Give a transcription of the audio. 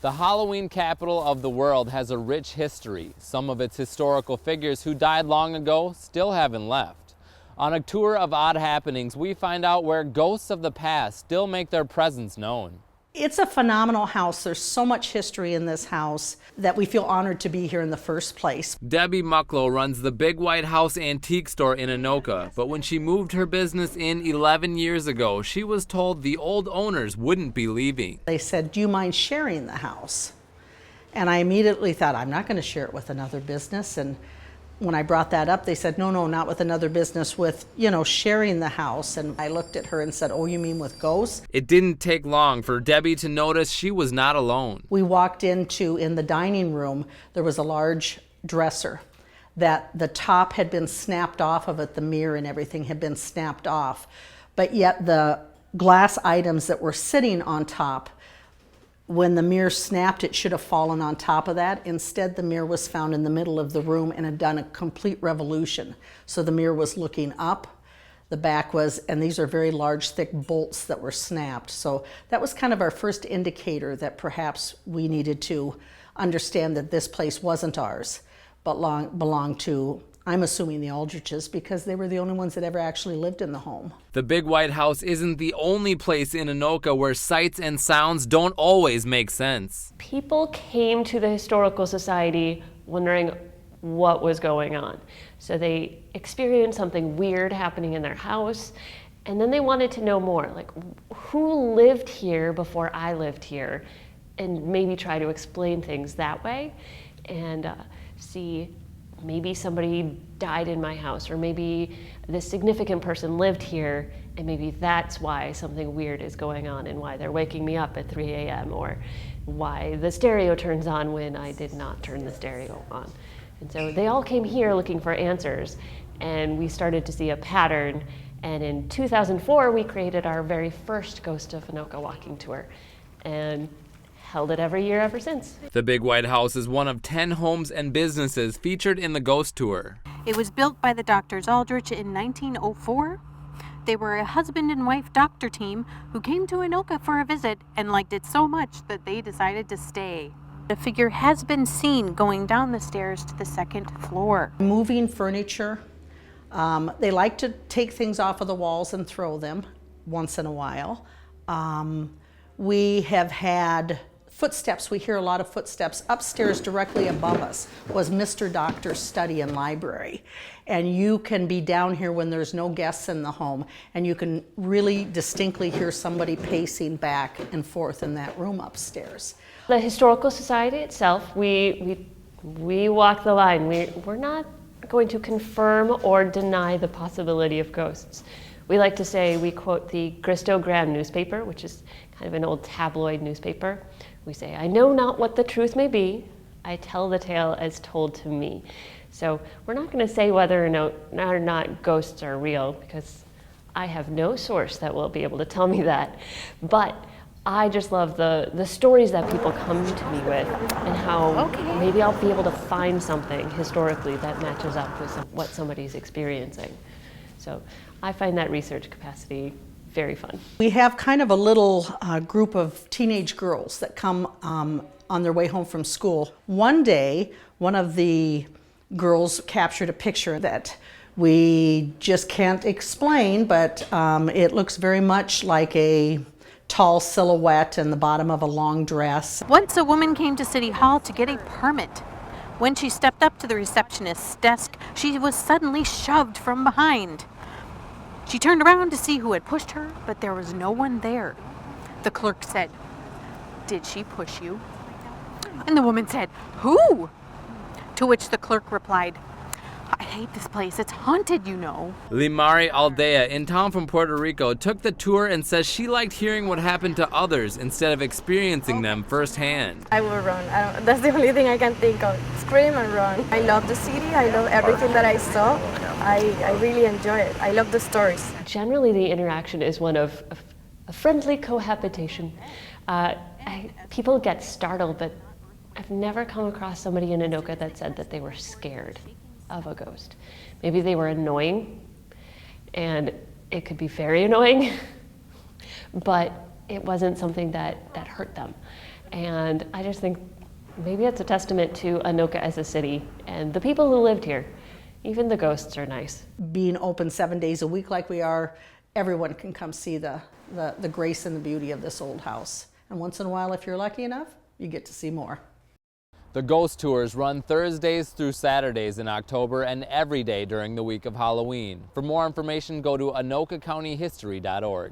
The Halloween capital of the world has a rich history. Some of its historical figures who died long ago still haven't left. On a tour of odd happenings, we find out where ghosts of the past still make their presence known. It's a phenomenal house. There's so much history in this house that we feel honored to be here in the first place. Debbie Mucklow runs the Big White House antique store in Anoka, but when she moved her business in 11 years ago, she was told the old owners wouldn't be leaving. They said, "Do you mind sharing the house?" And I immediately thought, I'm not going to share it with another business. And when I brought that up, they said, no, not with another business, with, sharing the house. And I looked at her and said, oh, you mean with ghosts? It didn't take long for Debbie to notice she was not alone. We walked in the dining room, there was a large dresser that the top had been snapped off of it, the mirror and everything had been snapped off. But yet the glass items that were sitting on top, when the mirror snapped, it should have fallen on top of that. Instead, the mirror was found in the middle of the room and had done a complete revolution. So the mirror was looking up, the back was, and these are very large, thick bolts that were snapped. So that was kind of our first indicator that perhaps we needed to understand that this place wasn't ours, but belonged to, I'm assuming, the Aldriches, because they were the only ones that ever actually lived in the home. The Big White House isn't the only place in Anoka where sights and sounds don't always make sense. People came to the Historical Society wondering what was going on. So they experienced something weird happening in their house, and then they wanted to know more, like who lived here before I lived here, and maybe try to explain things that way, and see maybe somebody died in my house, or maybe this significant person lived here, and maybe that's why something weird is going on and why they're waking me up at 3 a.m. or why the stereo turns on when I did not turn the stereo on. And so they all came here looking for answers, and we started to see a pattern. And in 2004, we created our very first Ghost of Anoka walking tour, and held it every year ever since. The Big White House is one of 10 homes and businesses featured in the Ghost Tour. It was built by the Doctors Aldrich in 1904. They were a husband and wife doctor team who came to Anoka for a visit and liked it so much that they decided to stay. A figure has been seen going down the stairs to the second floor. Moving furniture. They like to take things off of the walls and throw them once in a while. We have had footsteps. We hear a lot of footsteps. Upstairs directly above us was Mr. Doctor's study and library. And you can be down here when there's no guests in the home, and you can really distinctly hear somebody pacing back and forth in that room upstairs. The Historical Society itself, we walk the line. We're not going to confirm or deny the possibility of ghosts. We like to say, we quote the Christogram newspaper, which is kind of an old tabloid newspaper. We say, I know not what the truth may be, I tell the tale as told to me. So we're not going to say whether or not ghosts are real, because I have no source that will be able to tell me that. But I just love the stories that people come to me with, and how maybe I'll be able to find something historically that matches up with what somebody's experiencing. So I find that research capacity very fun. We have kind of a little group of teenage girls that come on their way home from school. One day, one of the girls captured a picture that we just can't explain, but it looks very much like a tall silhouette in the bottom of a long dress. Once a woman came to City Hall to get a permit. When she stepped up to the receptionist's desk, she was suddenly shoved from behind. She turned around to see who had pushed her, but there was no one there. The clerk said, "Did she push you?" And the woman said, "Who?" To which the clerk replied, "I hate this place. It's haunted, you know." Limari Aldea, in town from Puerto Rico, took the tour and says she liked hearing what happened to others instead of experiencing them firsthand. I will run. That's the only thing I can think of. Scream and run. I love the city. I love everything that I saw. I really enjoy it. I love the stories. Generally, the interaction is one of a friendly cohabitation. People get startled, but I've never come across somebody in Anoka that said that they were scared of a ghost. Maybe they were annoying, and it could be very annoying, but it wasn't something that hurt them. And I just think maybe it's a testament to Anoka as a city and the people who lived here. Even the ghosts are nice. Being open 7 days a week like we are, everyone can come see the grace and the beauty of this old house. And once in a while, if you're lucky enough, you get to see more. The ghost tours run Thursdays through Saturdays in October and every day during the week of Halloween. For more information, go to anokacountyhistory.org.